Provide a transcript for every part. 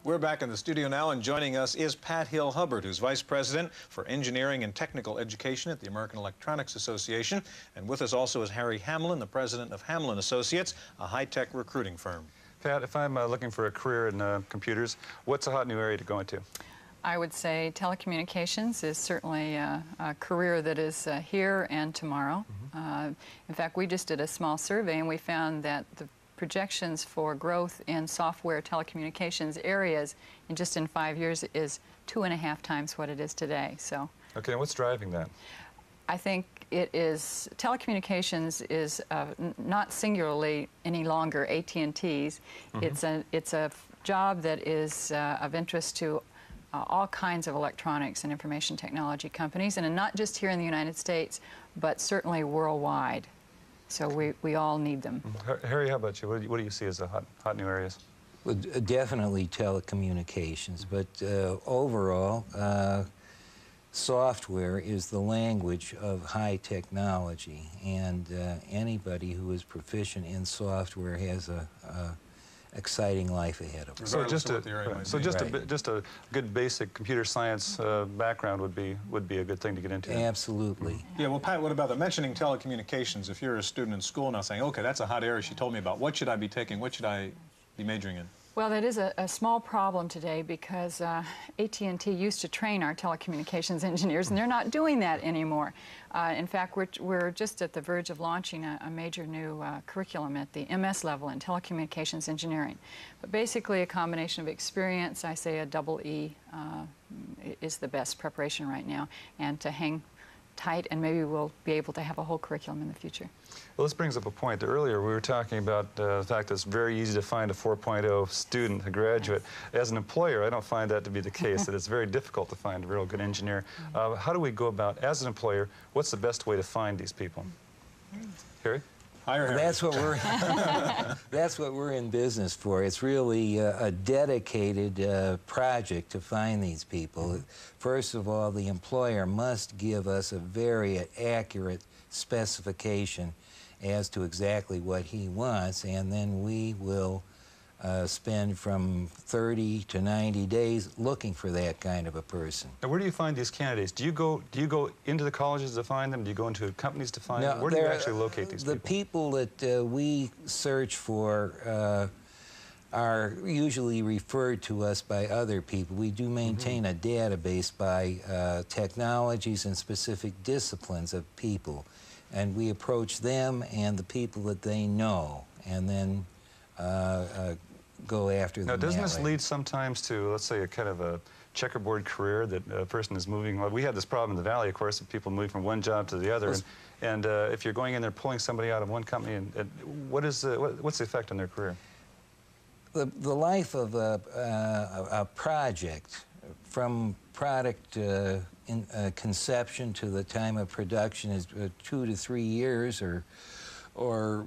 We're back in the studio now, and joining us is Pat Hill-Hubbard, who's Vice President for Engineering and Technical Education at the American Electronics Association. And with us also is Harry Hamlin, the President of Hamlin Associates, a high-tech recruiting firm. Pat, if I'm looking for a career in computers, what's a hot new area to go into? I would say telecommunications is certainly a career that is here and tomorrow. In fact, we just did a small survey and we found that the projections for growth in software telecommunications areas in 5 years is 2.5 times what it is today. So, okay, and what's driving that? I think it is, telecommunications is not singularly any longer AT&T's. It's a job that is of interest to all kinds of electronics and information technology companies, and not just here in the United States, but certainly worldwide. So we all need them. Harry, how about you? What do you see as the hot new areas? Well, definitely telecommunications, but overall, software is the language of high technology, and anybody who is proficient in software has a exciting life ahead of them. So just a good basic computer science background would be a good thing to get into. Absolutely. Yeah, well, Pat, what about that? Mentioning telecommunications, if you're a student in school now saying, okay, that's a hot area she told me about, what should I be taking? What should I be majoring in? Well, that is a small problem today because AT&T used to train our telecommunications engineers, and they're not doing that anymore. In fact, we're just at the verge of launching a major new curriculum at the MS level in telecommunications engineering. But basically a combination of experience, I say a double E is the best preparation right now, and to hang tight, and maybe we'll be able to have a whole curriculum in the future. Well, this brings up a point. Earlier we were talking about the fact that it's very easy to find a 4.0 student, a graduate. As an employer, I don't find that to be the case, that it's very difficult to find a real good engineer. How do we go about, as an employer, what's the best way to find these people? Harry? That's what we're that's what we're in business for. It's really a dedicated project to find these people. First of all, the employer must give us a very accurate specification as to exactly what he wants, and then we will spend from 30 to 90 days looking for that kind of a person. And where do you find these candidates? Do you go into the colleges to find them? Do you go into companies to find them? Where do you actually locate these people? The people that we search for are usually referred to us by other people. We do maintain a database by technologies and specific disciplines of people, and we approach them and the people that they know, and then go after them. Now, doesn't this lead sometimes to, let's say, a kind of a checkerboard career that a person is moving? Well, we had this problem in the Valley, of course, of people moving from one job to the other. And if you're going in there pulling somebody out of one company, and what's the effect on their career? The life of a project, from product conception to the time of production, is 2 to 3 years or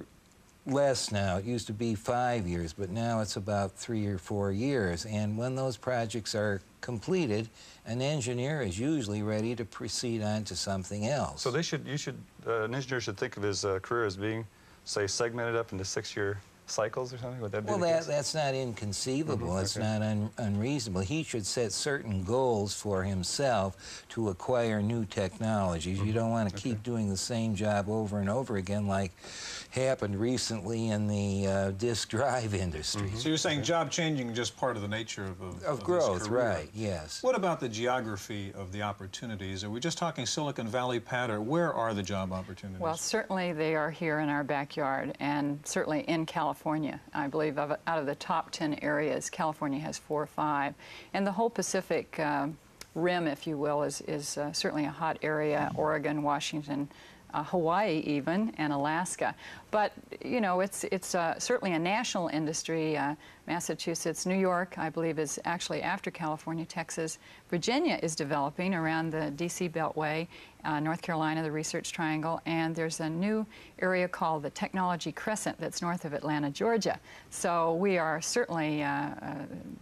less now. It used to be 5 years, but now it's about 3 or 4 years. And when those projects are completed, an engineer is usually ready to proceed on to something else. So an engineer should think of his career as being, say, segmented up into 6-year cycles or something? Would that be the case? That's not inconceivable. It's not unreasonable. He should set certain goals for himself to acquire new technologies. You don't want to keep doing the same job over and over again, like happened recently in the disk drive industry. So you're saying job changing is just part of the nature of growth, this career. right, yes. What about the geography of the opportunities? Are we just talking Silicon Valley, Pat, or where are the job opportunities? Well, certainly they are here in our backyard, and certainly in California. I believe out of the top 10 areas, California has 4 or 5. And the whole Pacific rim, if you will, is certainly a hot area. Oregon, Washington, Hawaii even, and Alaska. But, you know, it's certainly a national industry. Massachusetts, New York, I believe, is actually after California. Texas, Virginia is developing around the D.C. Beltway, North Carolina, the Research Triangle, and there's a new area called the Technology Crescent that's north of Atlanta, Georgia. So we are certainly,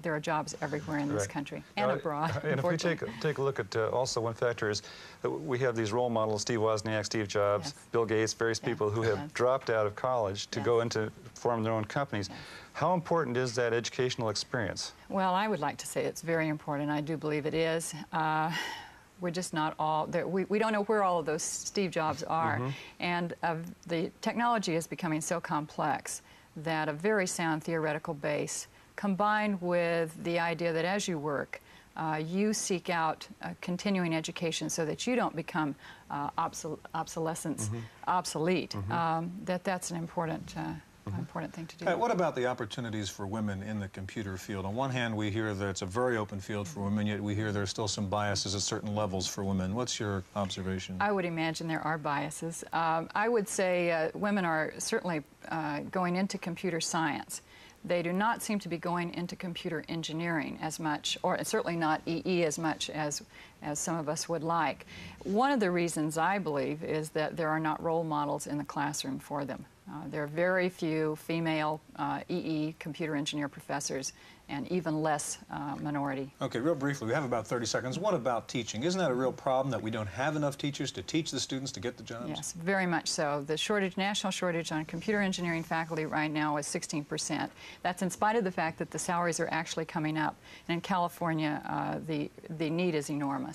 there are jobs everywhere in this country and abroad. And if we take a look at also one factor is that we have these role models, Steve Wozniak, Steve Jobs, jobs, Yes. Bill Gates, various people who have Yes. dropped out of college to Yes. go into form their own companies. Yes. How important is that educational experience? Well, I would like to say it's very important. I do believe it is. We're just not all there. We don't know where all of those Steve Jobs are. And the technology is becoming so complex that a very sound theoretical base combined with the idea that as you work, you seek out continuing education so that you don't become obsolete, that's an important important thing to do. What about the opportunities for women in the computer field? On one hand, we hear that it's a very open field for women, yet we hear there's still some biases at certain levels for women. What's your observation? I would imagine there are biases. I would say women are certainly going into computer science. They do not seem to be going into computer engineering as much, or certainly not EE as much as some of us would like. One of the reasons, I believe, is that there are not role models in the classroom for them. There are very few female EE computer engineer professors, and even less minority. Okay, real briefly, we have about 30 seconds. What about teaching? Isn't that a real problem that we don't have enough teachers to teach the students to get the jobs? Yes, very much so. The national shortage on computer engineering faculty right now is 16%. That's in spite of the fact that the salaries are actually coming up. And in California, the need is enormous.